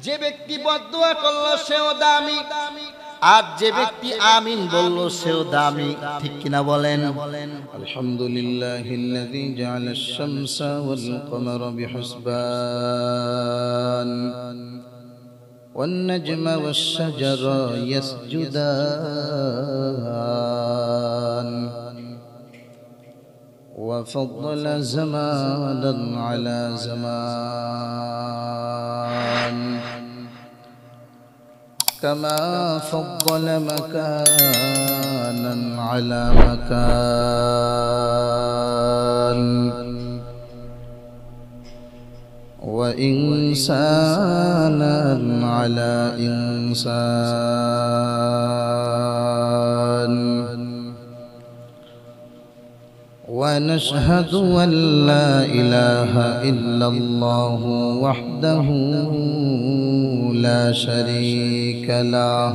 যে ব্যক্তি বদদুয়া করলো সেও দামি, আর যে ব্যক্তি আমিন বলল সেও দামি। ঠিক কিনা বলেন? আলহামদুলিল্লাহিল্লাযী জা'আলাশ শামসা ওয়াল কমারা বিহুসবান ওয়ান নাজমা ওয়াশ শাজারা ইয়াসজুদান ওয়া ফাদ্দালা জামানান আলা জামান كما فضل مكانا على مكان وإنسانا على إنسان ونشهد أن لا إله إلا الله وحده لا شريك له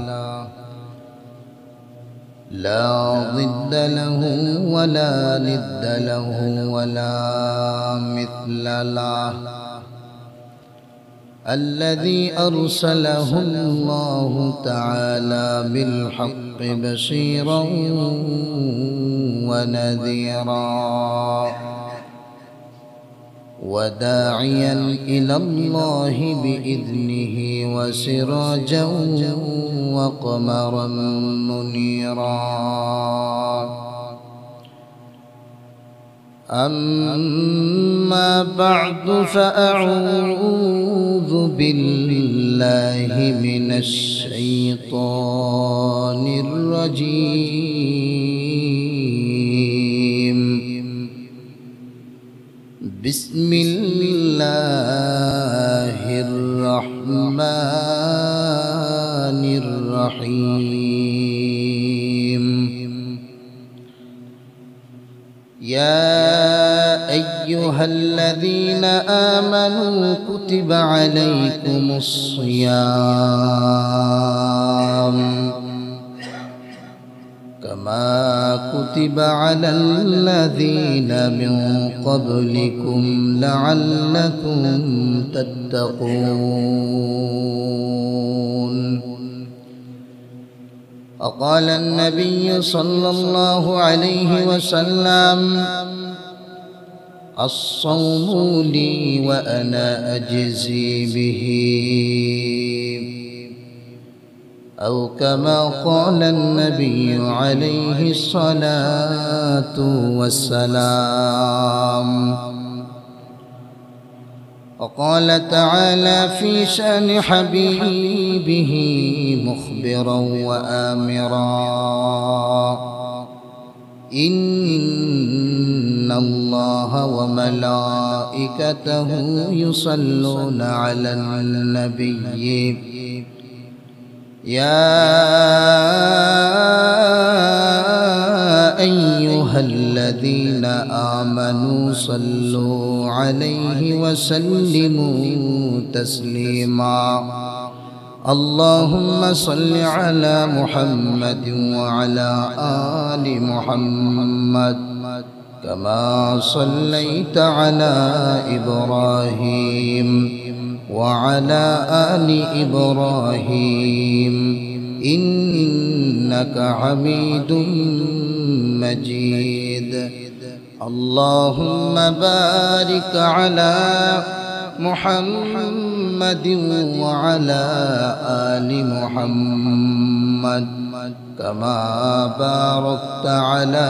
لا ضد له ولا ند له ولا مثل له الذي أرسله الله تعالى بالحق بشيرا ونذيرا وداعيا إلى الله بإذنه وسراجا وقمرا منيرا أما بعد فأعوذ بالله من الشيطان الرجيم بسم الله الرحمن الرحيم يا أيها الذين آمنوا كتب عليكم الصيام كما كتب على الذين من قبلكم لعلكم تتقون وقال النبي صلى الله عليه وسلم الصوم لي وأنا أجزي به أو كما قال النبي عليه الصلاة والسلام وقال تعالى في شأن حبيبه مخبرا وآمرا إن الله وملائكته يصلون على النبي يا أيها الذين آمنوا صلوا عليه وسلموا تسليما اللهم صل على محمد وعلى آل محمد كما صليت على إبراهيم وعلى آل إبراهيم إنك حميد مجيد اللهم بارك على محمد وعلى آل محمد كما باركت على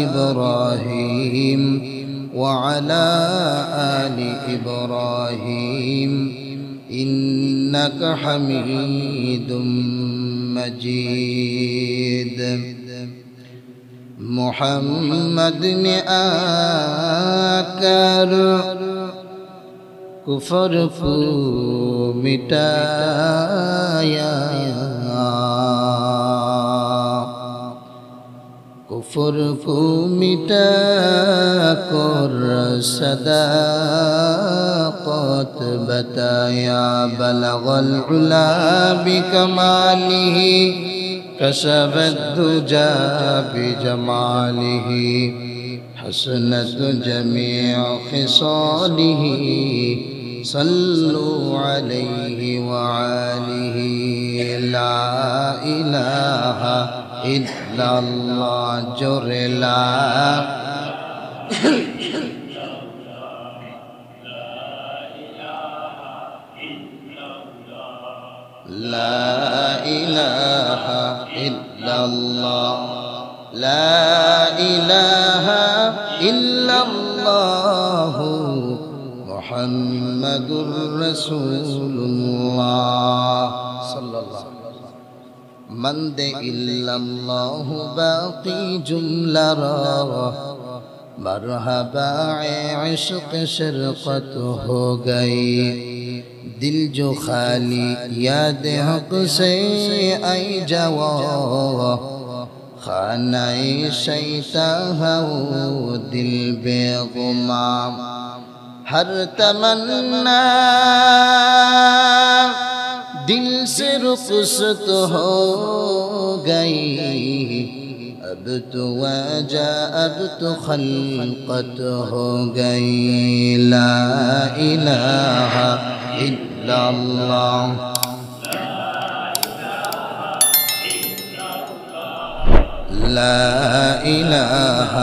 إبراهيم وعلى آل إبراهيم إنك حميد مجيد محمد نے آکر کفر کو مٹایا کفر کو مٹا کر صداقت بتایا بلغ العلا بکمالہ كشف الدجى بجماله حسنت جميع خصاله صلوا عليه وآله لا إله إلا الله جر لا لا إله إلا الله لا إله إلا الله محمد رسول الله صلى الله عليه وسلم من دے إلا الله باقي جملة مرحبا عشق شرقت ہو گئی دل جو خالی یاد حق سے ای جوا خانہ شیطان ہو دل بے غمام ہر تمنا دل سے رخصت ہو گئی اب تو وجہ اب تو خلقت ہو گئی لا الہ الا اللہ لا الہ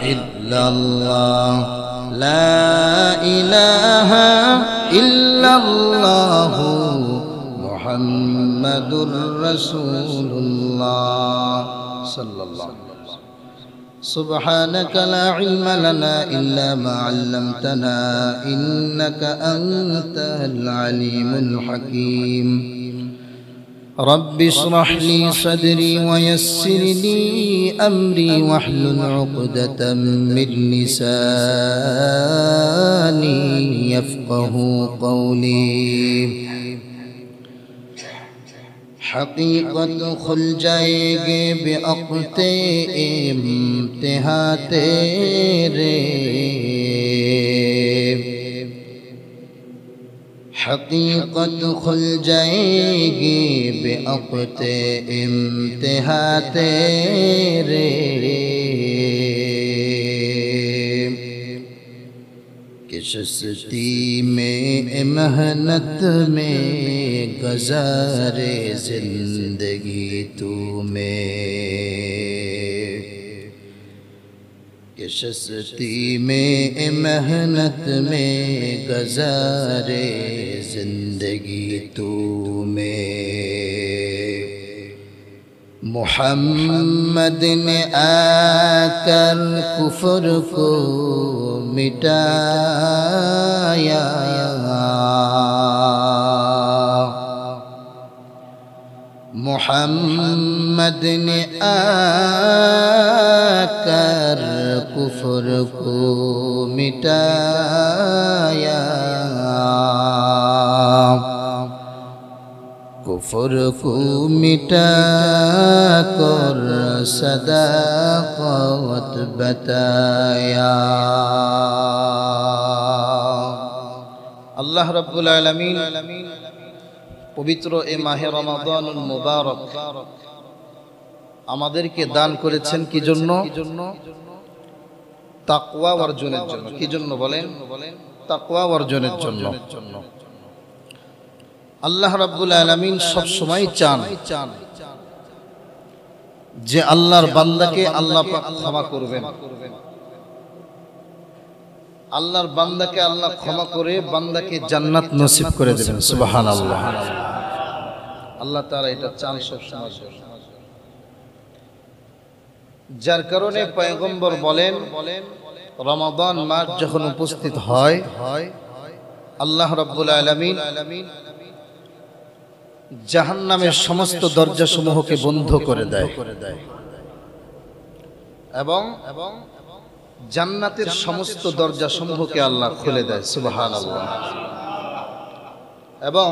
الا اللہ لا الہ الا اللہ محمد رسول اللہ صلی اللہ علیہ وسلم سبحانك لا علم لنا إلا ما علمتنا إنك أنت العليم الحكيم رب اشرح لي صدري ويسر لي أمري واحلل عقدة من لساني يفقه قولي حقیقت کھل جائے گے بے وقت امتحان تیرے حقیقت کھل جائے گی بے وقت امتحان تیرے کشتی میں محنت میں گزارے زندگی تو میں کشتی میں محنت میں گزارے زندگی تو میں محمد نے آ کر کفر کو مٹایا محمد نے آ کر کفر کو مٹایا کفر کو مٹا کر صداقت بتایا আল্লাহ রাব্বুল আলামিন পবিত্র এই মাহে রমাদানুল মুবারক আমাদেরকে দান করেছেন কি জন্য তাকওয়া অর্জনের জন্য কি জন্য বলেন তাকওয়া অর্জনের জন্য আল্লাহ রাব্বুল আলামিন সব সময় চান যে আল্লাহর বান্দাকে আল্লাহ পাক ক্ষমা করবেন আল্লাহর বান্দাকে আল্লাহ ক্ষমা করে বান্দাকে জান্নাত নসিব করে দেবেন সুবহানাল্লাহ আল্লাহ তাআলা এটা চান সব সময় যার কারণে পয়গম্বর বলেন রমাদান মাস যখন উপস্থিত হয় আল্লাহ রাব্বুল আলামিন জাহান্নামের সমস্ত দরজাসমূহকে বন্ধ করে দেয় এবং জান্নাতের সমস্ত দরজাসমূহকে আল্লাহ খুলে দেয় সুবহানাল্লাহ এবং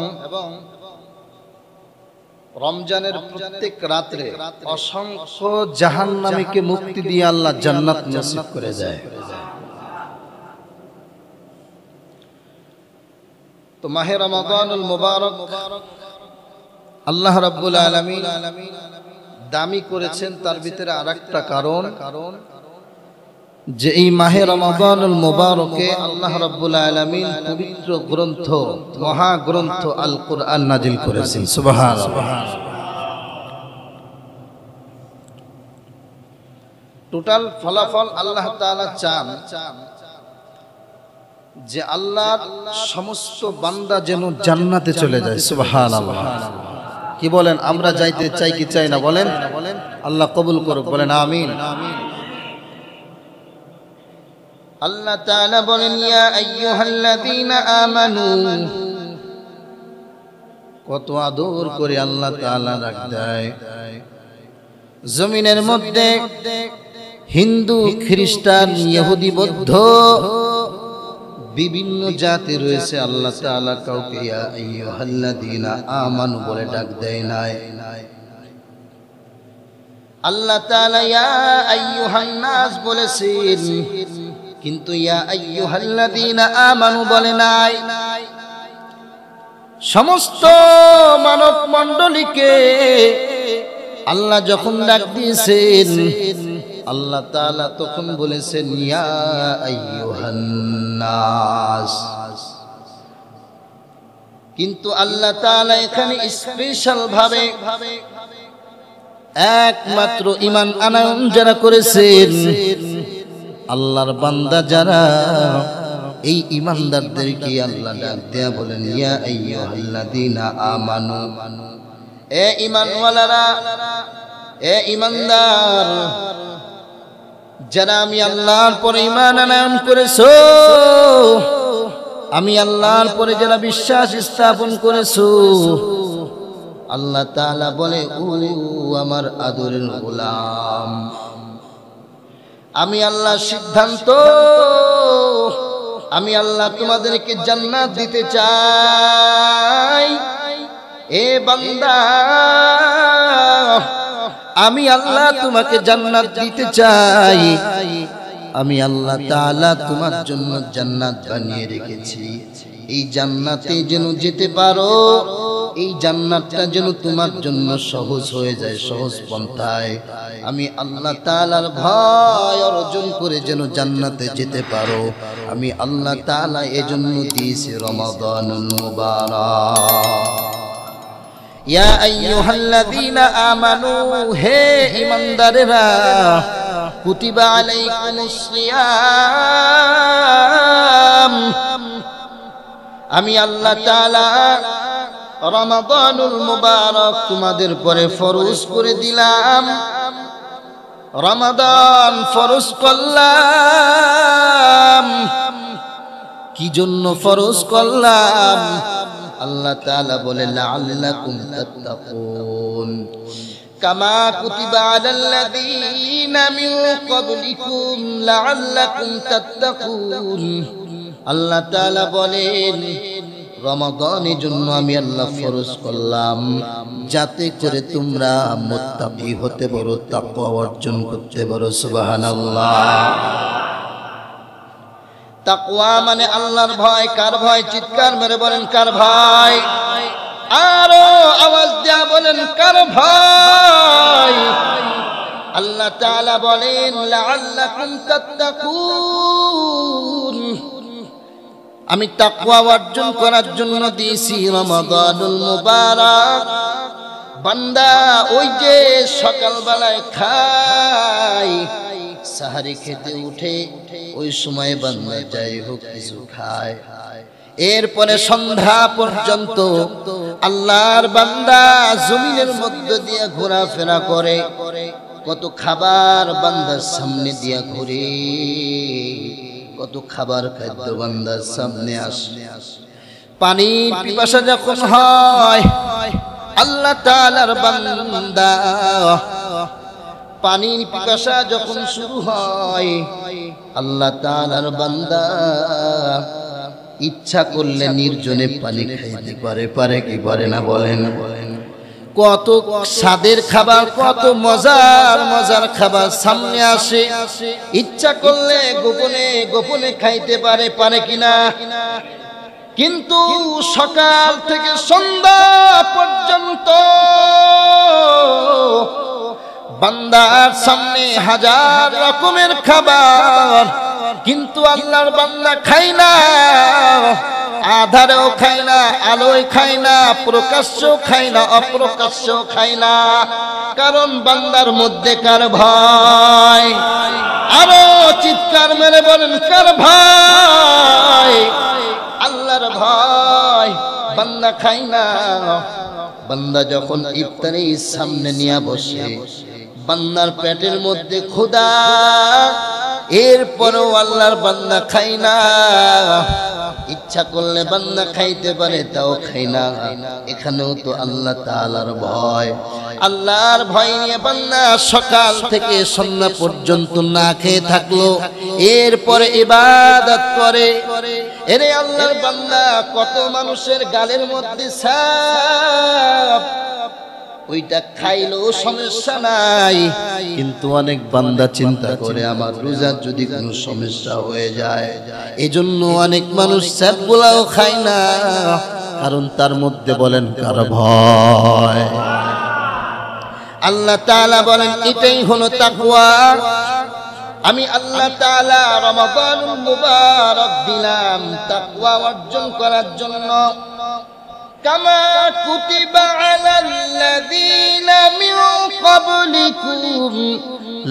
রমজানের প্রত্যেক রাতে অসংখ্য জাহান্নামীকে মুক্তি দিয়ে আল্লাহ জান্নাত নসিব করে দেয় তো মাহে রমাদানুল মুবারক আল্লাহ রাব্বুল আলামিন দামি করেছেন তার ভিতরে আরেকটা কারণ যে এই মাহে রমাদানুল মুবারকে আল্লাহ রাব্বুল আলামিন পবিত্র গ্রন্থ মহা গ্রন্থ আল কুরআন নাজিল করেছেন। সুবহানাল্লাহ। টোটাল ফলাফল আল্লাহ তাআলা চান যে আল্লাহর সমস্ত বান্দা যেন জান্নাতে চলে যায়। সুবহানাল্লাহ। কি বলেন? আমরা যাইতে চাই কি চাই না বলেন? আল্লাহ কবুল করুক, বলেন আমিন। আল্লাহ তাআলা বলেন ইয়া আইয়ুহাল্লাযীনা আমানু, কত আদর করে আল্লাহ তাআলা ডাক দেয়। জমিনের মধ্যে হিন্দু, খ্রিস্টান, ইহুদি, বৌদ্ধ বিভিন্ন জাতি রয়েছে, আল্লাহ তাআলা কাউকে ইয়া আইয়ুহাল্লাযীনা আমানু বলে ডাক দেয় নাই। আল্লাহ তাআলা ইয়া আইয়ুহান নাস বলেছেন, কিন্তু ইয়া আইয়ুহাল্লাযীনা আমানু বলে নাই। সমস্ত মানব মণ্ডলীকে আল্লাহ যখন ডাক দিয়েছেন, আল্লাহ তাআলা তখন বলেছেন ইয়া আইয়ুহান নাস। কিন্তু আল্লাহ তাআলা এখানে স্পেশাল ভাবে একমাত্র ঈমান আনয়ন যারা করেছেন, আল্লাহর বান্দা যারা, এই ঈমানদারদেরকে আল্লাহ ডাক দেয়া বলেন ইয়া আইয়ুহাল্লাযীনা আমানু। এ ঈমানওয়ালারা, এ ঈমানদার যারা আমি আল্লাহর পরে ঈমান আনয়ন করেছো, আমি আল্লাহর পরে যারা বিশ্বাস স্থাপন করেছো, আল্লাহ তাআলা বলে ও আমার আদরের গোলাম, আমি আল্লাহ সিদ্ধান্ত, আমি আল্লাহ তোমাদেরকে জান্নাত দিতে চাই। এ বান্দা, আমি আল্লাহ তোমাকে জান্নাত দিতে চাই। আমি আল্লাহ তাআলা তোমার জন্য জান্নাত বানিয়ে রেখেছি। এই জান্নাতে যেন যেতে পারো, এই জান্নাতটা যেন তোমার জন্য সহজ হয়ে যায়, সহজ পন্থায়। আমি আল্লাহ তাআলার ভয় অর্জন করে যেন জান্নাতে যেতে পারো, আমি আল্লাহ তাআলা এজন্য দিয়েছি রমাদানুল মুবারক। ইয়া আইয়ুহাল্লাযীনা আমানু, হে ঈমানদারেরা, কুতিবা আলাইকুমুস সিয়াম, আমি আল্লাহ তাআলা রমাদানুল মুবারক তোমাদের পরে ফরজ করে দিলাম। রমাদান ফরজ করলাম। কি জন্য ফরজ করলাম? আল্লাহ তাআলা বলে লাআল্লাকুম তাত্তাকুন, কামা কুতিবা আলাল্লাযীনা মিন ক্বাবলিকুম লাআল্লাকুম তাত্তাকুন। আল্লাহ তাআলা বলেন রমাদানের জন্য আমি আল্লাহ ফরজ করলাম যাতে করে তোমরা মুত্তাকি হতে পারো, তাকওয়া অর্জন করতে পারো। সুবহানাল্লাহ। তাকওয়া মানে আল্লাহর ভয়। কার ভয়? চিৎকার মেরে বলেন কার ভয়? আরো আওয়াজ দেয়া বলেন কার ভয়? আল্লাহ তাআলা বলেন লাআল্লাকুম তাত্তাকুন, আমি তাকওয়া অর্জন করার জন্য দিয়েছি রমাদানুল মুবারক। বান্দা ওই যে সকালবেলায় খায়, সাহারি খেতে উঠে ওই সময় বান্দা যাই হোক কিছু খায়, এরপরে সন্ধ্যা পর্যন্ত আল্লাহর বান্দা জমিনের মধ্য দিয়ে ঘোরাফেরা করে। কত খাবার বান্দার সামনে দিয়া ঘুরে, কত খাবার খাদ্য বান্দার সামনে আসে। পানির পিপাসা যখন হয়, আল্লাহ তাআলার বান্দা পানির পিপাসা যখন শুরু হয়, আল্লাহ তাআলার বান্দা ইচ্ছা করলে নির্জনে পানি খাইতে পারে কি পারে না বলেন? কত স্বাদের খাবার, কত মজার মজার খাবার সামনে আসে, ইচ্ছা করলে গোপনে গোপনে খাইতে পারে কিনা? কিন্তু সকাল থেকে সন্ধ্যা পর্যন্ত বান্দার সামনে হাজার রকমের খাবার, কিন্তু আল্লাহর বান্দা খায় না, আধারেও খায় না, আলোয় খায় না, প্রকাশ্যেও খায় না, অপ্রকাশ্যেও খায় না। কারণ বান্দার মধ্যে কার ভয়? আরো চিৎকার মেরে বলেন কার ভয়? আল্লাহর ভয়। বান্দা খায় না। বান্দা যখন ইফতারির সামনে নিয়ে বসে, বান্দার পেটের মধ্যে ক্ষুধা, এরপরও আল্লাহর বান্দা খায় না। ইচ্ছা করলে বান্দা খাইতে পারে, তাও খায় না। এখানেও তো আল্লাহ তাআলার ভয়। আল্লাহর ভয় নিয়ে বান্দা সকাল থেকে সন্ধ্যা পর্যন্ত না খেয়ে থাকলো, এরপরে ইবাদত করে। এরে আল্লাহর বান্দা, কত মানুষের গালের মধ্যে সাপ, ওইটা খাইলেও সমস্যা নাই, কিন্তু অনেক বান্দা চিন্তা করে আমার রোজার যদি কোনো সমস্যা হয়ে যায়, এজন্য অনেক মানুষ সাপগুলাও খায় না। কারণ তার মধ্যে বলেন কার ভয়? আল্লাহ তাআলা বলেন এটাই হলো তাকওয়া। আমি আল্লাহ তাআলা রমাদানুল মুবারক দিলাম তাকওয়া অর্জন করার জন্য। কামা কুতিবা আলাল্লাযীনা মিন ক্বাবলিকুম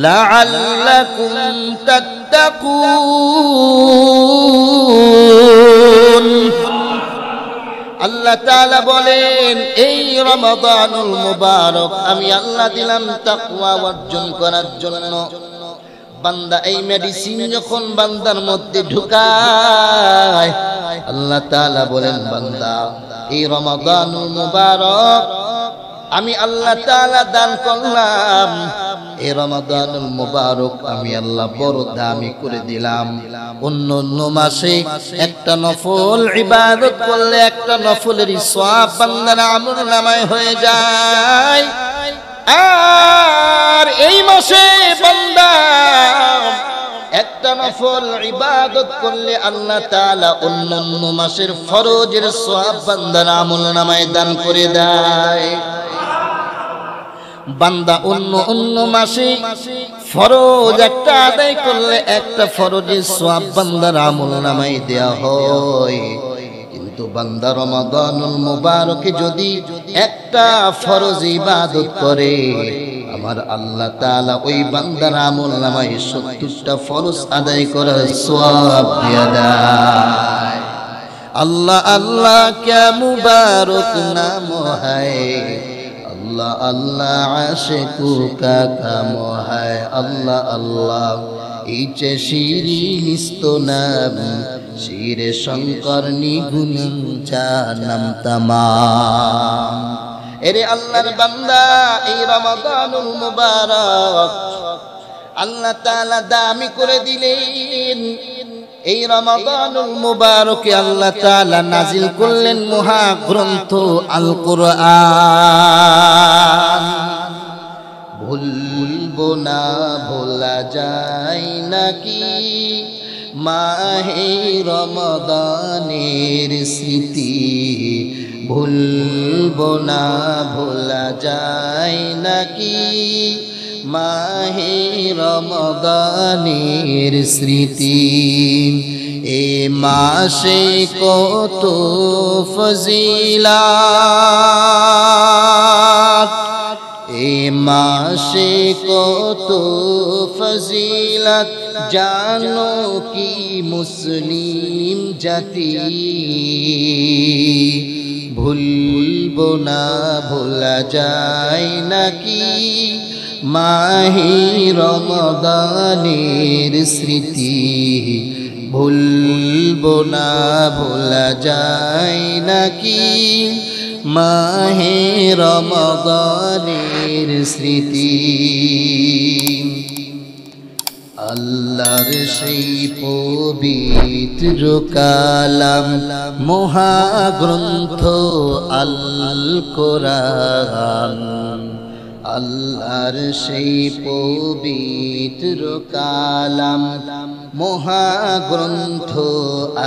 লাআল্লাকুম তাত্তাকুন। আল্লাহ তাআলা বলেন এই রমাদানুল মুবারক আমি আল্লাহ দিলাম তাকওয়া অর্জন করার জন্য। বান্দা এই মেডিসিন যখন বান্দার মধ্যে ঢুকায়, আল্লাহ তাআলা বলেন বান্দা এই রমাদানুল মুবারক আমি আল্লাহ তাআলা দান করলাম, এই রমাদানুল মুবারক আমি আল্লাহ বড় দামি করে দিলাম। অন্য অন্য মাসে একটা নফল ইবাদত করলে একটা নফলের সওয়াব বান্দার আমলনামায় হয়ে যায়, আর এই মাসে বান্দা একটা নফল ইবাদত করলে আল্লাহ তাআলা অন্যান্য মাসের ফরজের সওয়াব বান্দার আমলনামায় দান করে দেয়। বান্দা অন্য অন্য মাসে ফরজ একটা আদায় করলে একটা ফরজের সওয়াব বান্দার আমলনামায় দেয়া হয়, কিন্তু বান্দা রমাদানুল মুবারকে যদি একটা ফরজ ইবাদত করে, আমার আল্লাহ তাআলা ওই বান্দার আমলনামায় 70টা ফরজ আদায় করার সওয়াব দিয়ে দেয়। আল্লাহ আল্লাহ ক্যা মুবারক নাম হ্যায়, আল্লাহ আল্লাহ আশিকু কা কাম হ্যায়। আল্লাহ আল্লাহ ইচে শিরি নিস্ত নাম, শিরে শঙ্কর নিগুণ জানাম তামাম। এরে আল্লাহর বান্দা এই রমাদানুল মুবারক আল্লাহ তাআলা দামি করে দিলেন। এই রমাদানুল মুবারকে আল্লাহ তাআলা নাজিল করলেন মহাগ্রন্থ আল কুরআন। ভুলবো না ভোলা যায় নাকি মাহে রমাদানের স্মৃতি, ভুলবো না ভোলা যায় নাকি মাহে রমাদানের স্মৃতি। এ মাসে কত ফজিলাত, এ মাসে কত ফজিলাত, জানো কি মুসলিম জাতি। ভুলবো না ভোলা যায় নাকি মাহে রমাদানের স্মৃতি, ভুলবো না ভোলা যায় নাকি মাহে রমাদানের স্মৃতি। আল্লাহর সেই পবিত্র কালাম মহাগ্রন্থ আল কোরআন, আল্লাহর সেই পবিত্র কালাম মহাগ্রন্থ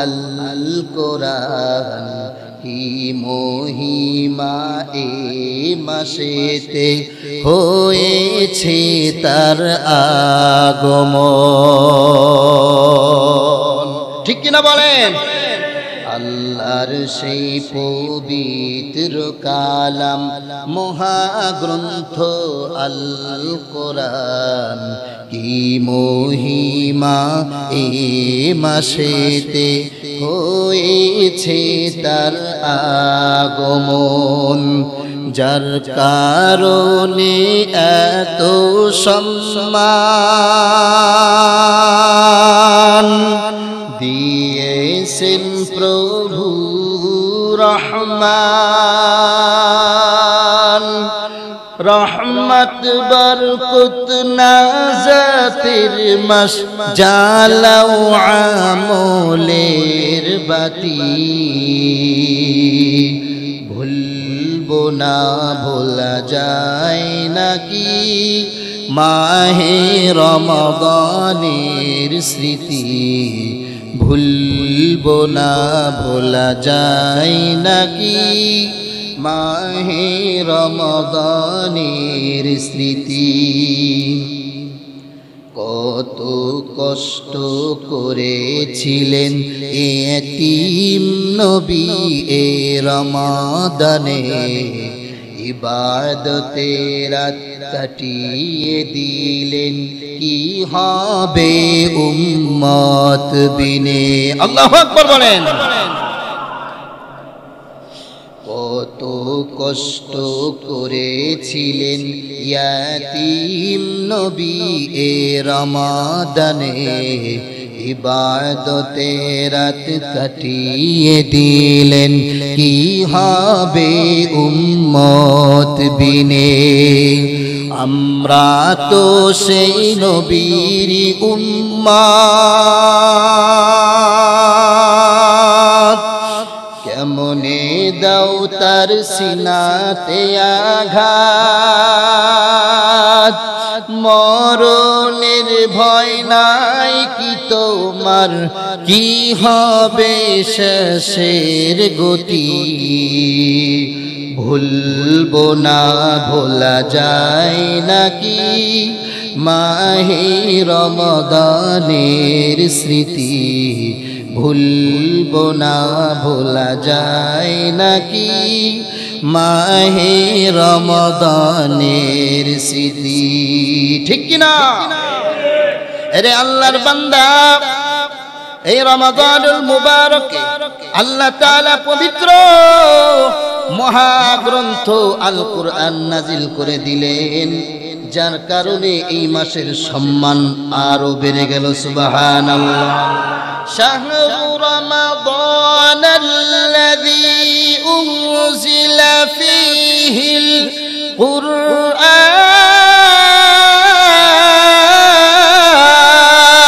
আল কোরআন। কি মহিমা এ মাসেতে হয়েছে তার আগমন। ঠিক কিনা বলেন? আল্লাহর সেই পবিত্র কালাম মহাগ্রন্থ আল কোরআন কি মহিমা এ মাসেতে হয়েছে তার আগমন, যার কারণে এত সম্মান দিয়েছেন প্রভু রহমান। রহমত বরকত নাজাতের মাস, জ্বালাও আমলের বাতি। ভুলবো না ভোলা যায় নাকি মাহে রমাদানের স্মৃতি। ভুলবো না ভোলা যায় নাকি মাহে রমাদানের স্মৃতি। কত কষ্ট করেছিলেন এতিম নবী এ রমাদানে, ইবাদতে রাত কাটিয়ে দিলেন কি হবে উম্মত বিনে। আল্লাহু আকবার বলেন। কত কষ্ট করেছিলেন ইয়াতীম নবী এ রমাদানে, ইবাদতে রাত কাটিয়ে দিলেন কি হবে উম্মত বিনে। আমরা তো সেই নবীর উম্মত, কেমনে দাও তার সিনাতে আঘাত। মরণের ভয় নাই কি তোমার, কি হবে শেষের গতি। ভুলবো না ভোলা যায় নাকি মাহে রমাদানের স্মৃতি। ভুলবো না ভোলা যায় নাকি মাহে রমাদানের স্মৃতি। ঠিক কিনা? আরে আল্লাহর বান্দা, এই রমাদানুল মুবারকে আল্লাহ তাআলা পবিত্র মহাগ্রন্থ আল কোরআন নাজিল করে দিলেন, যার কারণে এই মাসের সম্মান আরো বেড়ে গেল। সুবহানাল্লাহ। শাহরু রমাদানাল্লাযী উনজিলা ফীহিল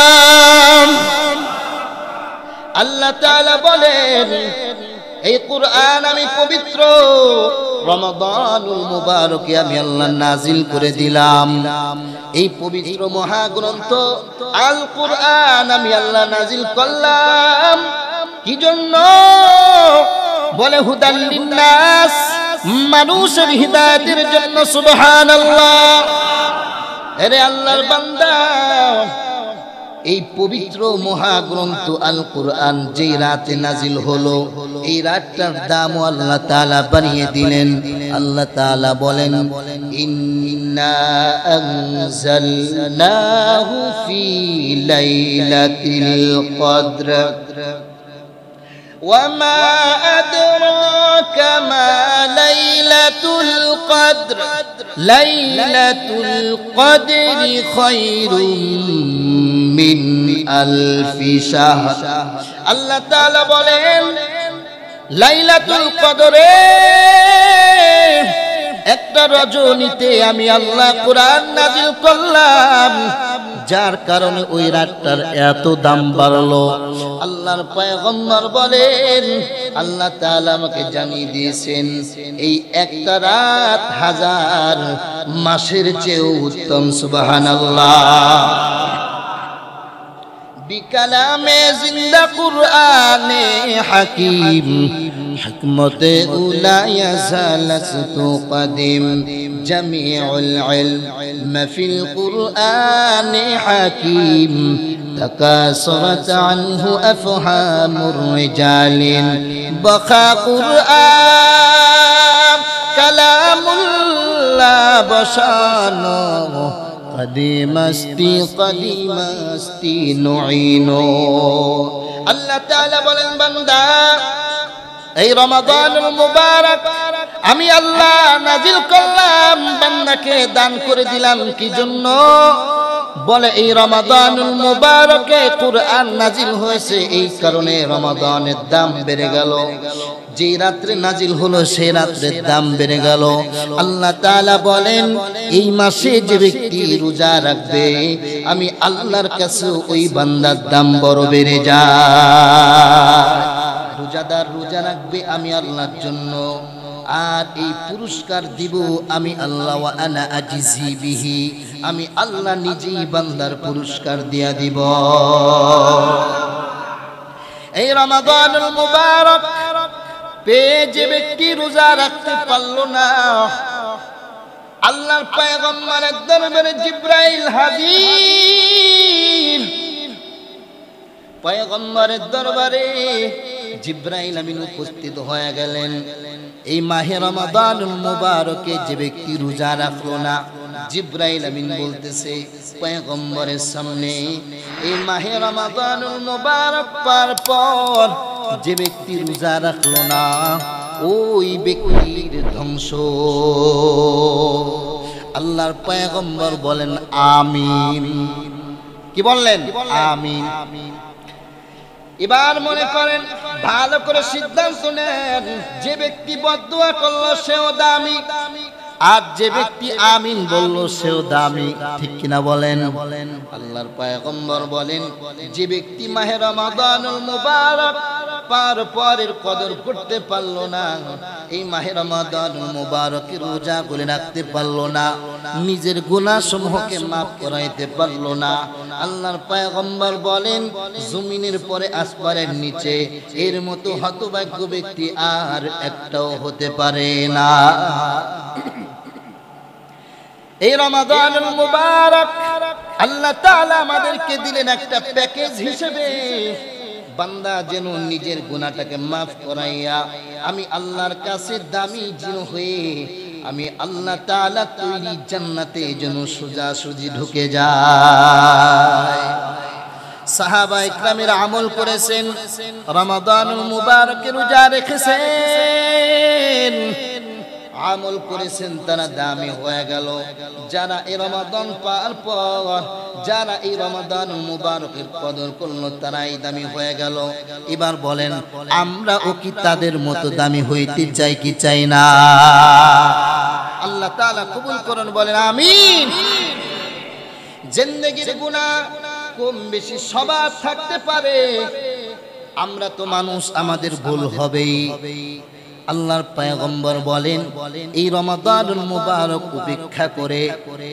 কুরআন। আল্লাহ তাআলা বলেন, এই কুরআন আমি পবিত্র রমাদানুল মুবারকে আমি আল্লাহ নাজিল করে দিলাম। এই পবিত্র মহাগ্রন্থ আল কুরআন আমি আল্লাহ নাজিল করলাম কি জন্য? বলে হুদাল লিন্নাস, মানুষের হিদায়াতের জন্য। সুবহানাল্লাহ। আরে আল্লাহর বান্দা, এই পবিত্র মহাগ্রন্থ আল কোরআন যেই রাতে নাজিল হলো, এই রাতটার দামও আল্লাহ তাআলা বানিয়ে দিলেন। আল্লাহ তাআলা বলেন, ইন্না আনজালনাহু ফি লাইলাতিল কদর ওয়ামা আদরাকা মা লাইলাতুল কদর লাইলাতুল কদরি খায়রুম মিন আলফি শাহর। আল্লাহ তাআলা বলেন, লাইলাতুল কদরে একটা রজনীতে আমি আল্লাহ কোরআন নাজিল করলাম, যার কারণে ওই রাতটার এত দাম বাড়লো। আল্লাহর পয়গম্বর বলেন, আল্লাহ তাআলা আমাকে জানিয়ে দিয়েছেন এই একটা রাত হাজার মাসের চেয়েও উত্তম। সুবহানাল্লাহ। বিকালামে জিন্দা কুরআনে হাকিম حكمة أولى يزالست قديم جميع العلم في القرآن حكيم تكاثرت عنه أفهام الرجال بقى قرآن كلام الله بشانه قديم استي نعينه আল্লাহ তাআলা বলেন বান্দা এই রমাদানুল মুবারক আমি আল্লাহ নাজিল করলাম বান্দাকে দান করে দিলাম কি জন্য বলে এই রমাদানুল মুবারকে কুরআন নাজিল হয়েছে এই কারণে রমাদানের দাম বেড়ে গেল যে রাত্রে নাজিল হলো সেই রাত্রের দাম বেড়ে গেল আল্লাহ তাআলা বলেন এই মাসে যে ব্যক্তি রোজা রাখবে আমি আল্লাহর কাছে ওই বান্দার দাম বড় বেড়ে যায় রোজাদার রোজা রাখবে আমি আল্লাহর জন্য আর এই পুরস্কার দিব আমি আল্লাহ ওয়া আনা আজিজি বিহি আমি আল্লাহ নিজেই বান্দার পুরস্কার দিয়া দিব এই রমাদানুল মুবারক পেয়ে যে ব্যক্তি রোজা রাখতে পারল না আল্লাহর পয়গম্বরের দরবারে জিবরাইল হাজির পয়গম্বরের দরবারে জিবরাইল আমিন উপস্থিত হয়ে গেলেন এই মাহে রমাদানুল মুবারকে যে ব্যক্তি রোজা রাখলো না জিবরাইল আমিন বলতেছে পয়গম্বরের সামনে এই মাহে রমাদানুল মুবারক পার পর যে ব্যক্তি রোজা রাখলো না ওই ব্যক্তির ধ্বংস আল্লাহর পয়গম্বর বলেন আমিন কি বললেন আমিন এবার মনে করেন ভালো করে সিদ্ধান্ত নেন যে ব্যক্তি বদদুয়া করলো সেও দামি আর যে ব্যক্তি আমিন বলল সেও দামি ঠিক কিনা বলেন আল্লাহর পয়গম্বর বলেন যে ব্যক্তি মাহে রমাদানুল মুবারক পার পরের কদর করতে পারলো না এই মাহে রমাদানুল মুবারকে রোজা করে রাখতে পারলো না নিজের গুনাহ সমূহকে maaf করাইতে পারলো না আল্লাহর পয়গম্বর বলেন জমিনের পরে আসমানের নিচে এর মতো হতভাগ্য ব্যক্তি আর একটাও হতে পারে না এই রমাদানুল মুবারক আল্লাহ তাআলা আমাদেরকে দিলেন একটা প্যাকেজ হিসেবে বান্দা যেন নিজের গুনাহটাকে maaf করাইয়া আমি আল্লাহর কাছে দামি যেন হয়ে আমি আল্লাহ তাআলা তৈরি জান্নাতে যেন সোজাসুজি ঢুকে যায় সাহাবায়ে ইকরামের আমল করেছেন রমাদানুল মুবারকে রোজা রেখেছেন আমল করেছেন তারা দামি হয়ে গেল যারা এই রমাদান পার পর যারা এই রমাদানুল মুবারকের কদর করলো তারাই দামি হয়ে গেল এবার বলেন আমরা ও কি তাদের মতো দামি হইতে চাই কি চাই না আল্লাহ তাআলা কবুল করুন বলেন আমিন জিন্দেগির গুনাহ কম বেশি সবার থাকতে পারে আমরা তো মানুষ আমাদের ভুল হবেই আল্লাহর পয়গম্বর বলেন এই রমাদানুল মুবারক উপেক্ষা করে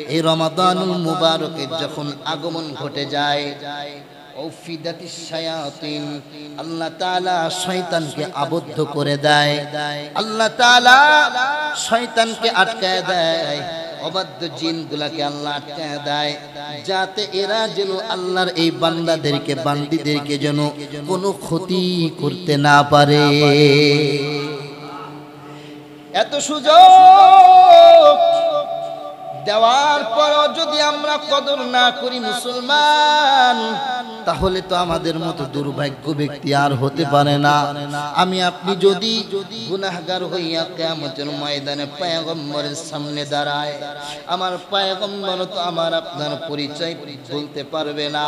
এই রমাদানুল মুবারকের যখন আগমন ঘটে যায় ওফিদাতিশ শায়াতিন আল্লাহ তাআলা শয়তানকে আবদ্ধ করে দেয় আল্লাহ তাআলা শয়তানকে আটকায় দেয় অবাধ্য জিনগুলাকে আল্লাহ আটকায় দেয় যাতে এরা যেন আল্লাহর এই বান্দাদেরকে বান্দীদেরকে যেন কোনো ক্ষতি করতে না পারে এত সুযোগ দেওয়ার পর যদি আমরা কদর না করি মুসলমান তাহলে তো আমাদের মতো দুর্ভাগ্য ব্যক্তি আর হতে পারে না আমি আপনি যদি গুনাহগার হইয়া কিয়ামতের ময়দানে পয়গম্বরের সামনে দাঁড়ায় আমার পয়গম্বর তো আমার আপনার পরিচয় বলতে পারবে না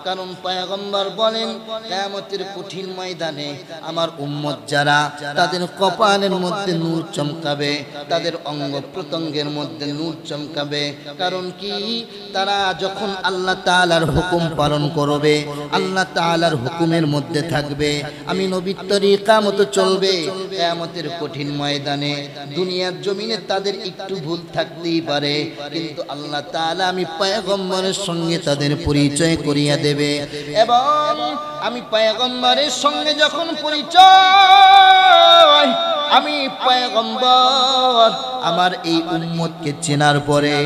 কারণ পয়গম্বর বলেন কিয়ামতের কঠিন ময়দানে আমার উম্মত যারা তাদের কপালের মধ্যে নূর চমকাবে তাদের অঙ্গ প্রত্যঙ্গের মধ্যে নূর চমকাবে কারণ কি তারা যখন আল্লাহ তাআলার হুকুম পালন করবে আল্লাহ তাআলার হুকুমের মধ্যে থাকবে আমি নবীর তরিকা মতো চলবে কিয়ামতের কঠিন ময়দানে দুনিয়ার জমিনে তাদের একটু ভুল থাকতেই পারে কিন্তু আল্লাহ তাআলা আমি পয়গম্বরের সঙ্গে তাদের পরিচয় করিয়ে দেবে এবং আমি পয়গম্বরের সঙ্গে যখন পরিচয়, আমি পয়গম্বর আমার এই উম্মতকে চেনার পরে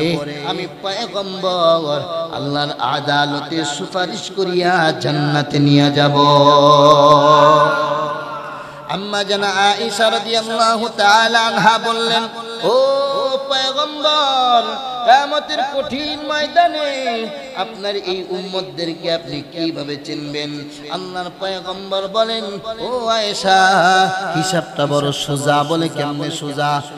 আমি পয়গম্বর আল্লাহর আদালতে সুপারিশ করিয়া জান্নাতে নিয়ে যাব। আম্মা জানা আয়েশা রাদিয়াল্লাহু তাআলা আনহা বললেন, ও পয়গম্বর, কিয়ামতের কঠিন ময়দানে আপনার এই উম্মতদেরকে আপনি কিভাবে চিনবেন? আল্লাহর পয়গম্বর বলেন, ও আয়েশা, হিসাবটা বড় সোজা। বলে কেমনে সোজা?